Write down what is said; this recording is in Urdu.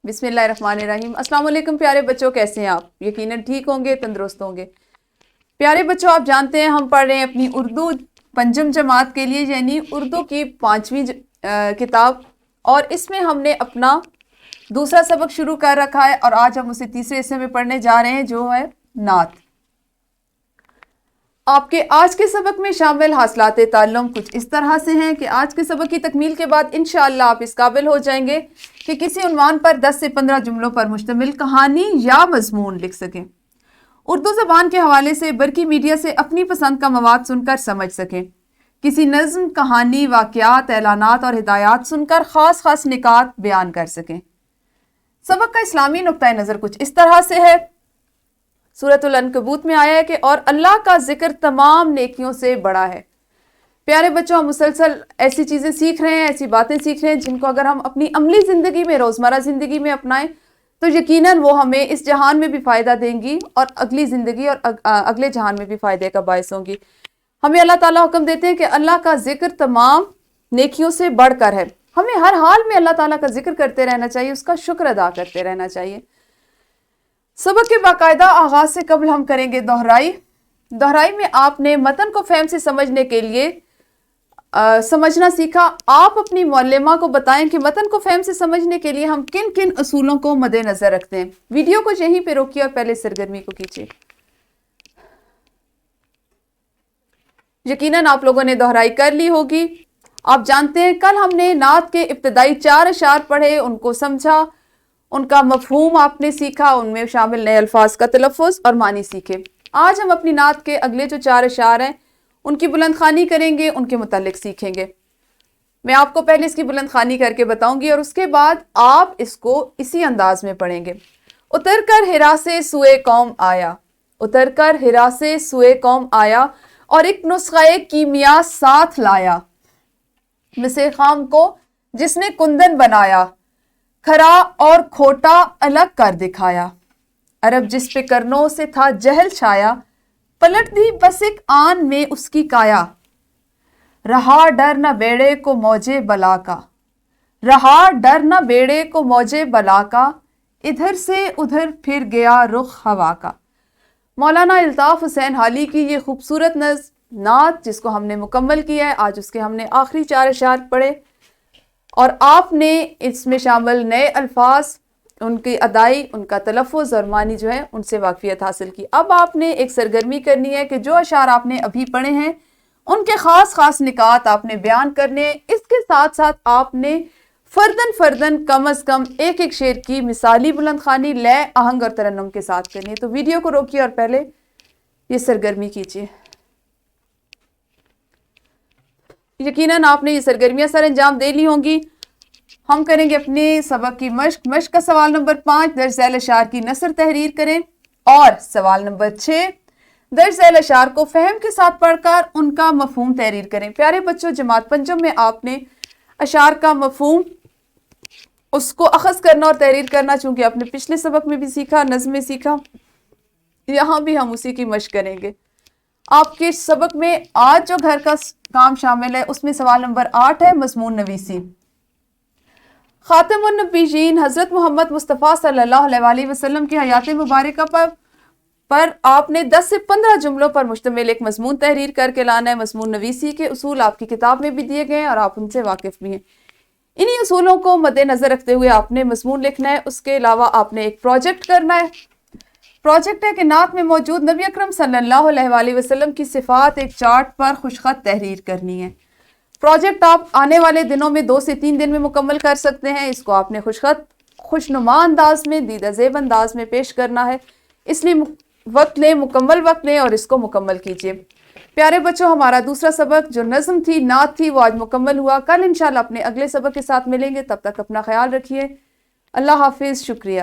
بسم اللہ الرحمن الرحیم۔ السلام علیکم پیارے بچوں، کیسے ہیں آپ؟ یقیناً ٹھیک ہوں گے، تندرست ہوں گے۔ پیارے بچوں، آپ جانتے ہیں ہم پڑھ رہے ہیں اپنی اردو پنجم جماعت کے لیے، یعنی اردو کی 5ویں کتاب، اور اس میں ہم نے اپنا دوسرا سبق شروع کر رکھا ہے اور آج ہم اسے تیسرے حصے میں پڑھنے جا رہے ہیں جو ہے نعت۔ آپ کے آج کے سبق میں شامل حاصلات تعلم کچھ اس طرح سے ہیں کہ آج کے سبق کی تکمیل کے بعد انشاءاللہ آپ اس قابل ہو جائیں گے کہ کسی عنوان پر 10 سے 15 جملوں پر مشتمل کہانی یا مضمون لکھ سکیں، اردو زبان کے حوالے سے برقی میڈیا سے اپنی پسند کا مواد سن کر سمجھ سکیں، کسی نظم، کہانی، واقعات، اعلانات اور ہدایات سن کر خاص نکات بیان کر سکیں۔ سبق کا اسلامی نقطہ نظر کچھ اس طرح سے ہے۔ سورۃ العنکبوت میں آیا ہے کہ اور اللہ کا ذکر تمام نیکیوں سے بڑا ہے۔ پیارے بچوں، ہم مسلسل ایسی چیزیں سیکھ رہے ہیں، ایسی باتیں سیکھ رہے ہیں جن کو اگر ہم اپنی عملی زندگی میں، روزمرہ زندگی میں اپنائیں تو یقیناً وہ ہمیں اس جہان میں بھی فائدہ دیں گی اور اگلی زندگی اور اگلے جہان میں بھی فائدے کا باعث ہوں گی۔ ہمیں اللہ تعالیٰ حکم دیتے ہیں کہ اللہ کا ذکر تمام نیکیوں سے بڑھ کر ہے۔ ہمیں ہر حال میں اللہ تعالیٰ کا ذکر کرتے رہنا چاہیے، اس کا شکر ادا کرتے رہنا چاہیے۔ سبق کے باقاعدہ آغاز سے قبل ہم کریں گے دہرائی میں آپ نے متن کو فہم سے سمجھنے کے لیے سمجھنا سیکھا۔ آپ اپنی معلمہ کو بتائیں کہ متن کو فہم سے سمجھنے کے لیے ہم کن کن اصولوں کو مد نظر رکھتے ہیں۔ ویڈیو کو یہیں پہ روکیے اور پہلے سرگرمی کو کیجیے۔ یقیناً آپ لوگوں نے دہرائی کر لی ہوگی۔ آپ جانتے ہیں کل ہم نے نعت کے ابتدائی 4 اشعار پڑھے، ان کو سمجھا، ان کا مفہوم آپ نے سیکھا، ان میں شامل نئے الفاظ کا تلفظ اور معنی سیکھے۔ آج ہم اپنی نعت کے اگلے جو 4 اشعار ہیں ان کی بلند خوانی کریں گے، ان کے متعلق سیکھیں گے۔ میں آپ کو پہلے اس کی بلند خوانی کر کے بتاؤں گی اور اس کے بعد آپ اس کو اسی انداز میں پڑھیں گے۔ اتر کر ہرا سے سوئے قوم آیا، اتر کر ہرا سے سوئے قوم آیا، اور ایک نسخہ کیمیا ساتھ لایا، مس خام کو جس نے کندن بنایا، کھرا اور کھوٹا الگ کر دکھایا، عرب جس پہ کرنوں سے تھا جہل چھایا، پلٹ دی بس ایک آن میں اس کی کایا، رہا ڈر نہ بیڑے کو موجے بلا کا، رہا ڈر نہ بیڑے کو موجے بلا کا، ادھر سے ادھر پھر گیا رخ ہوا کا۔ مولانا الطاف حسین حالی کی یہ خوبصورت نعت جس کو ہم نے مکمل کیا ہے، آج اس کے ہم نے آخری 4 اشعار پڑھے اور آپ نے اس میں شامل نئے الفاظ، ان کی ادائی، ان کا تلفظ اور معنی جو ہے ان سے واقفیت حاصل کی۔ اب آپ نے ایک سرگرمی کرنی ہے کہ جو اشعار آپ نے ابھی پڑھے ہیں ان کے خاص نکات آپ نے بیان کرنے ہیں۔ اس کے ساتھ آپ نے فردن کم از کم ایک شعر کی مثالی بلند خوانی، لے، آہنگ اور ترنم کے ساتھ کرنی ہے۔ تو ویڈیو کو روکیے اور پہلے یہ سرگرمی کیجیے۔ یقیناً آپ نے یہ سرگرمیاں سر انجام دے لی ہوں گی۔ ہم کریں گے اپنے سبق کی مشق کا سوال نمبر 5 درج ذیل اشعار کی نثر تحریر کریں، اور سوال نمبر 6 درج ذیل اشعار کو فہم کے ساتھ پڑھ کر ان کا مفہوم تحریر کریں۔ پیارے بچوں، جماعت پنجم میں آپ نے اشعار کا مفہوم اس کو اخذ کرنا اور تحریر کرنا، چونکہ آپ نے پچھلے سبق میں بھی سیکھا، نظم میں سیکھا، یہاں بھی ہم اسی کی مشق کریں گے۔ آپ کے سبق میں آج جو گھر کا کام شامل ہے اس میں سوال نمبر 8 ہے مضمون نویسی۔ خاتم النبیین حضرت محمد مصطفیٰ صلی اللہ علیہ وسلم کی حیات مبارکہ پر آپ نے 10 سے 15 جملوں پر مشتمل ایک مضمون تحریر کر کے لانا ہے۔ مضمون نویسی کے اصول آپ کی کتاب میں بھی دیے گئے ہیں اور آپ ان سے واقف بھی ہیں۔ انہی اصولوں کو مد نظر رکھتے ہوئے آپ نے مضمون لکھنا ہے۔ اس کے علاوہ آپ نے ایک پروجیکٹ کرنا ہے۔ پروجیکٹ ہے کہ نعت میں موجود نبی اکرم صلی اللہ علیہ وسلم کی صفات ایک چارٹ پر خوشخط تحریر کرنی ہے۔ پروجیکٹ آپ آنے والے دنوں میں 2 سے 3 دن میں مکمل کر سکتے ہیں۔ اس کو آپ نے خوشنما انداز میں، دیدہ زیب انداز میں پیش کرنا ہے، اس لیے مکمل وقت لیں اور اس کو مکمل کیجیے۔ پیارے بچوں، ہمارا دوسرا سبق جو نظم تھی، نعت تھی، وہ آج مکمل ہوا۔ کل انشاءاللہ اپنے اگلے سبق کے ساتھ ملیں گے، تب تک اپنا خیال رکھیے۔ اللہ حافظ، شکریہ۔